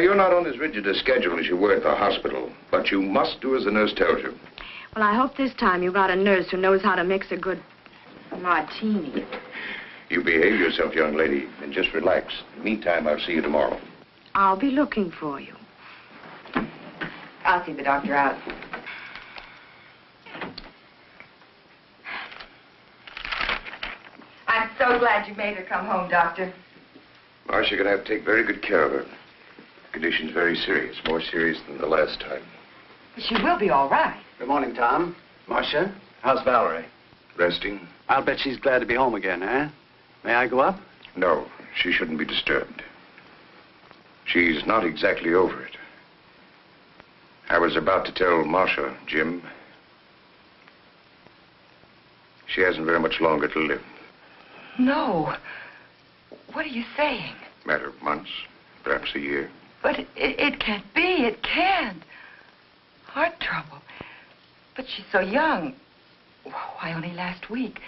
you're not on as rigid a schedule as you were at the hospital, but you must do as the nurse tells you. Well, I hope this time you got a nurse who knows how to mix a good martini. You behave yourself, young lady, and just relax. Meantime, I'll see you tomorrow. I'll be looking for you. I'll see the doctor out. I'm so glad you made her come home, Doctor. Marcia, you're going to have to take very good care of her. The condition's very serious, more serious than the last time. She will be all right. Good morning, Tom. Marcia, how's Valerie? Resting? I'll bet she's glad to be home again, eh? May I go up? No, she shouldn't be disturbed. She's not exactly over it. I was about to tell Marcia, Jim, she hasn't very much longer to live. No. What are you saying? Matter of months, perhaps a year. But it can't be. It can't. Heart trouble. But she's so young. Why, only last week.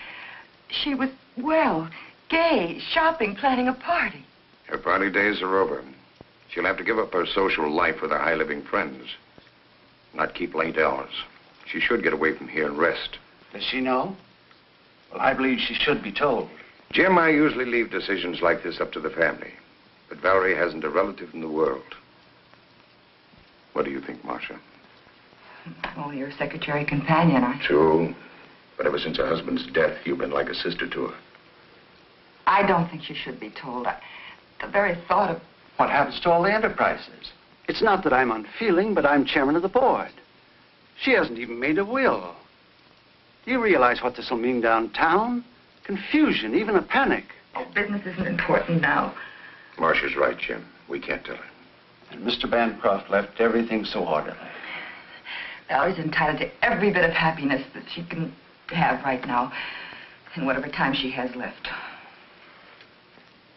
She was, well, gay, shopping, planning a party. Her party days are over. She'll have to give up her social life with her high-living friends. Not keep late hours. She should get away from here and rest. Does she know? Well, I believe she should be told. Jim, I usually leave decisions like this up to the family. But Valerie hasn't a relative in the world. What do you think, Marcia? I'm only her secretary companion. True. But ever since her husband's death, you've been like a sister to her. I don't think she should be told. The very thought of... What happens to all the enterprises? It's not that I'm unfeeling, but I'm chairman of the board. She hasn't even made a will. Do you realize what this will mean downtown? Confusion, even a panic. Oh, business isn't important now. Marcia's right, Jim. We can't tell her. And Mr. Bancroft left everything so orderly. Valerie's entitled to every bit of happiness that she can have right now, in whatever time she has left.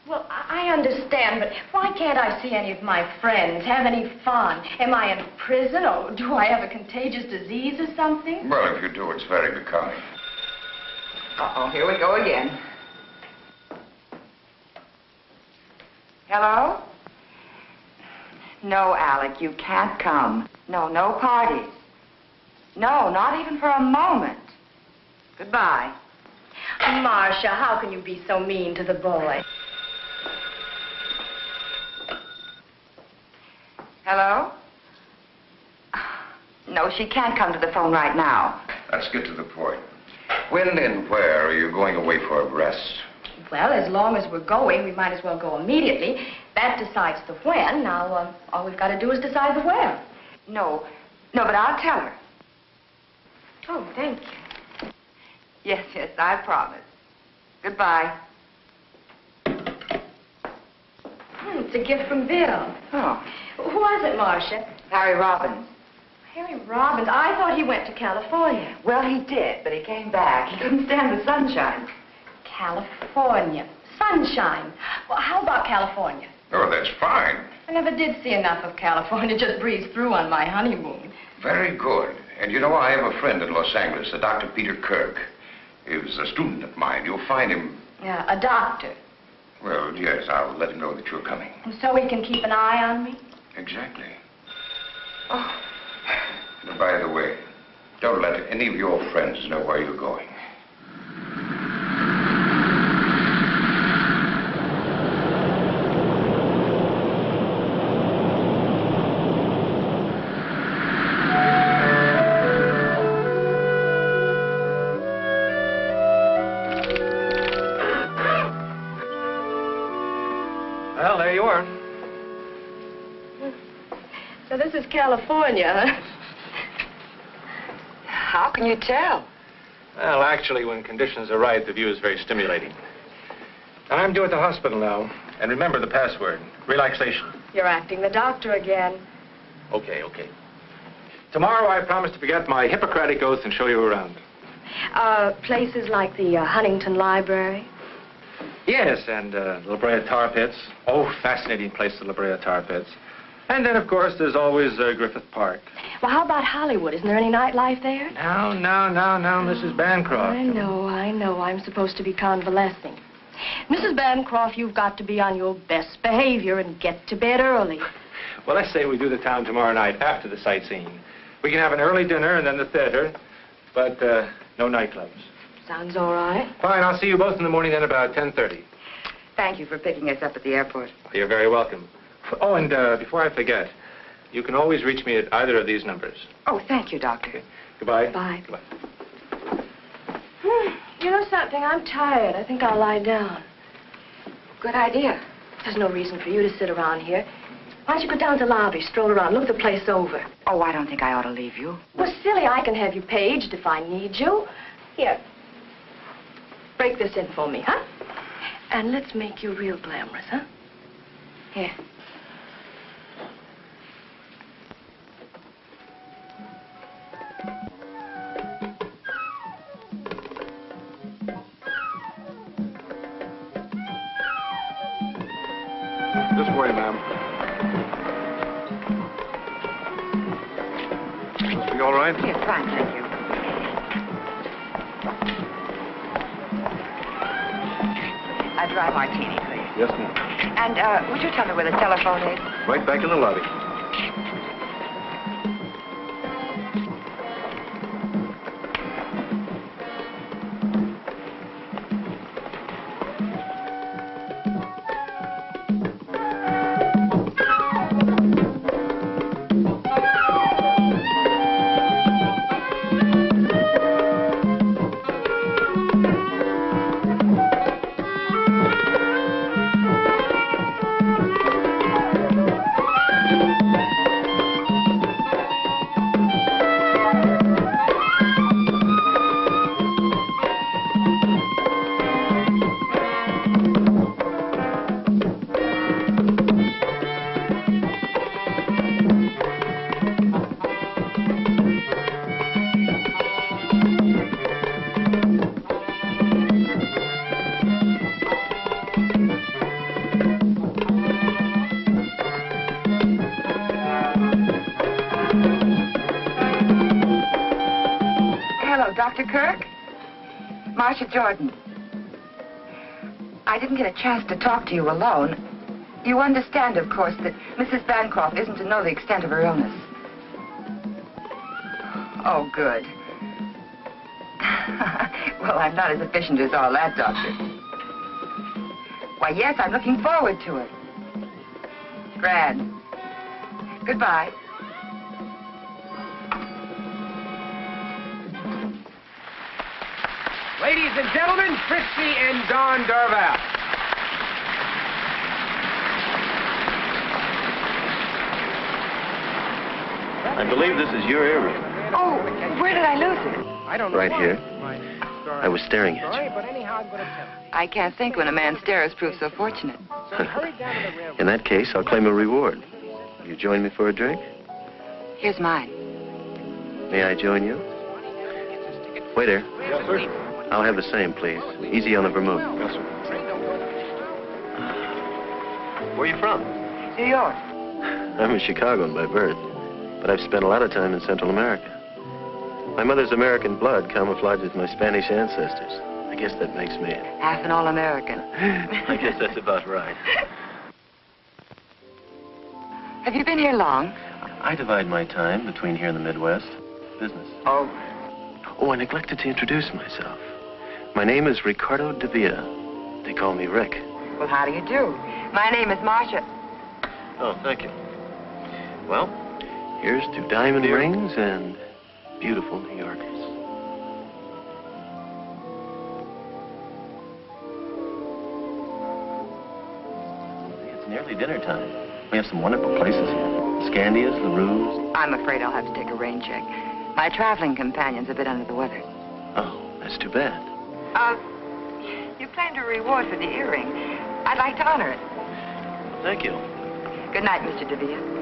Well, I understand, but why can't I see any of my friends, have any fun? Am I in prison, or do I have a contagious disease or something? Well, if you do, it's very becoming. Uh-oh, here we go again. Hello? No, Alec, you can't come. No, no parties. No, not even for a moment. Goodbye. Marcia, how can you be so mean to the boy? Hello? No, she can't come to the phone right now. Let's get to the point. When and where are you going away for a rest? Well, as long as we're going, we might as well go immediately. That decides the when. Now, all we've got to do is decide the where. No, but I'll tell her. Oh, thank you. Yes, I promise. Goodbye. It's a gift from Bill. Oh. Who was it, Marcia? Harry Robbins. Harry Robbins? I thought he went to California. Well, he did, but he came back. He couldn't stand the sunshine. California. Sunshine. Well, how about California? Oh, that's fine. I never did see enough of California. Just breezed through on my honeymoon. Very good. And you know, I have a friend in Los Angeles, a Dr. Peter Kirk. He was a student of mine. You'll find him... Yeah, a doctor. Well, yes, I'll let him know that you're coming. So he can keep an eye on me? Exactly. Oh. And by the way, don't let any of your friends know where you're going. Well, there you are. So this is California, huh? How can you tell? Well, actually, when conditions are right, the view is very stimulating. I'm due at the hospital now. And remember the password, relaxation. You're acting the doctor again. Okay. Tomorrow, I promise to forget my Hippocratic oath and show you around. Places like the Huntington Library? Yes, and La Brea Tar Pits. Oh, fascinating place, the La Brea Tar Pits. And then, of course, there's always Griffith Park. Well, how about Hollywood? Isn't there any nightlife there? No, Mrs. Bancroft. I know. I'm supposed to be convalescing. Mrs. Bancroft, you've got to be on your best behavior and get to bed early. Well, let's say we do the town tomorrow night after the sightseeing. We can have an early dinner and then the theater, but no nightclubs. Sounds all right. Fine, I'll see you both in the morning then about 10:30. Thank you for picking us up at the airport. You're very welcome. Oh, and before I forget, you can always reach me at either of these numbers. Oh, thank you, Doctor. Okay. Goodbye. Bye. Goodbye. You know something? I'm tired. I think I'll lie down. Good idea. There's no reason for you to sit around here. Why don't you go down to the lobby, stroll around, look the place over? Oh, I don't think I ought to leave you. Well, silly, I can have you paged if I need you. Here. Break this in for me, huh? And let's make you real glamorous, huh? Here. This way, ma'am. Must be all right? Yes, fine, thank you. A dry martini, please. Yes, ma'am. And would you tell me where the telephone is? Right back in the lobby. Dr. Kirk? Marcia Jordan. I didn't get a chance to talk to you alone. You understand, of course, that Mrs. Bancroft isn't to know the extent of her illness. Oh, good. Well, I'm not as efficient as all that, Doctor. Why, yes, I'm looking forward to it. Grand. Goodbye. Ladies and gentlemen, Fritzy and Don Darval. I believe this is your area. Oh, where did I lose it? I don't know Right why. here. My story- I was staring at Sorry, you. but anyhow, I'm going to tell you. I can't think when a man stares proves so fortunate. So he hurried down to the railroad. In that case, I'll claim a reward. You join me for a drink? Here's mine. May I join you? Waiter, Yes, sir. I'll have the same, please. Easy on the vermouth. Yes, sir. Where are you from? New York. I'm a Chicagoan by birth, but I've spent a lot of time in Central America. My mother's American blood camouflages my Spanish ancestors. I guess that makes me... Half an all-American. I guess that's about right. Have you been here long? I divide my time between here and the Midwest. Business. Oh. Oh, I neglected to introduce myself. My name is Ricardo de Villa. They call me Rick. Well, how do you do? My name is Marcia. Oh, thank you. Well, here's to diamond rings and beautiful New Yorkers. It's nearly dinner time. We have some wonderful places here. Scandia's, LaRue's. I'm afraid I'll have to take a rain check. My traveling companion's a bit under the weather. Oh, that's too bad. You claimed a reward for the earring. I'd like to honor it. Thank you. Good night, Mr. DeVille.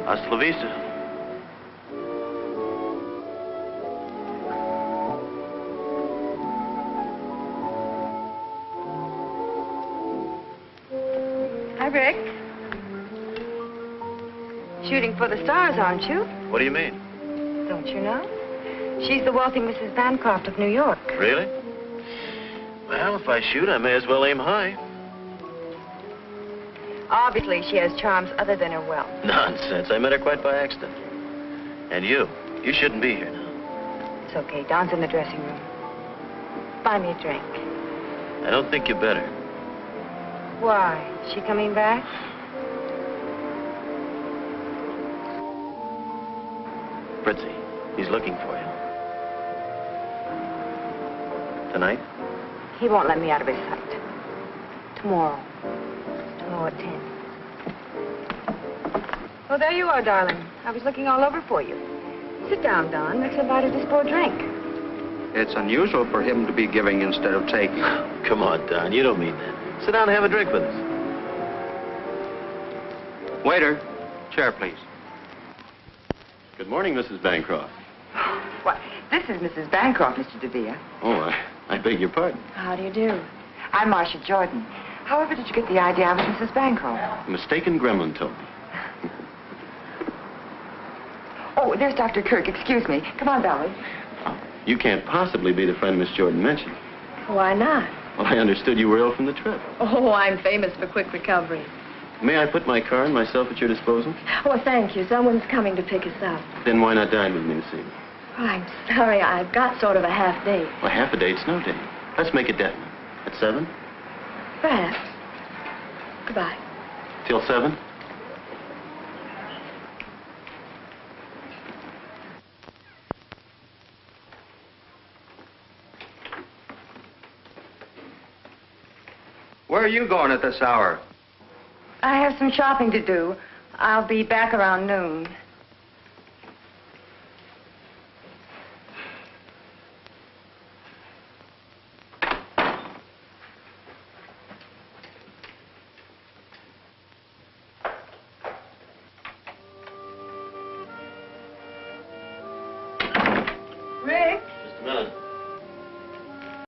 Hasta la vista. Hi, Rick. Shooting for the stars, aren't you? What do you mean? Don't you know? She's the wealthy Mrs. Bancroft of New York. Really? Well, if I shoot, I may as well aim high. Obviously, she has charms other than her wealth. Nonsense. I met her quite by accident. And you shouldn't be here now. It's okay. Don's in the dressing room. Buy me a drink. I don't think you better. Why? Is she coming back? Fritzy, he's looking for you. Tonight? He won't let me out of his sight. Tomorrow. Tomorrow at 10. Oh, there you are, darling. I was looking all over for you. Sit down, Don. Let's invite her to pour a drink. It's unusual for him to be giving instead of taking. Come on, Don. You don't mean that. Sit down and have a drink with us. Waiter, chair, please. Good morning, Mrs. Bancroft. Why, this is Mrs. Bancroft, Mr. DeVere. Oh, I beg your pardon. How do you do? I'm Marcia Jordan. However did you get the idea I was Mrs. Bancroft? A mistaken gremlin told me. Oh, there's Dr. Kirk. Excuse me. Come on, Valerie. You can't possibly be the friend Miss Jordan mentioned. Why not? Well, I understood you were ill from the trip. Oh, I'm famous for quick recovery. May I put my car and myself at your disposal? Oh, thank you. Someone's coming to pick us up. Then why not dine with me this evening? Oh, I'm sorry. I've got sort of a half day. Well, half a date's no date. Let's make it definite. At 7? Perhaps. Goodbye. Till 7? Where are you going at this hour? I have some shopping to do. I'll be back around noon.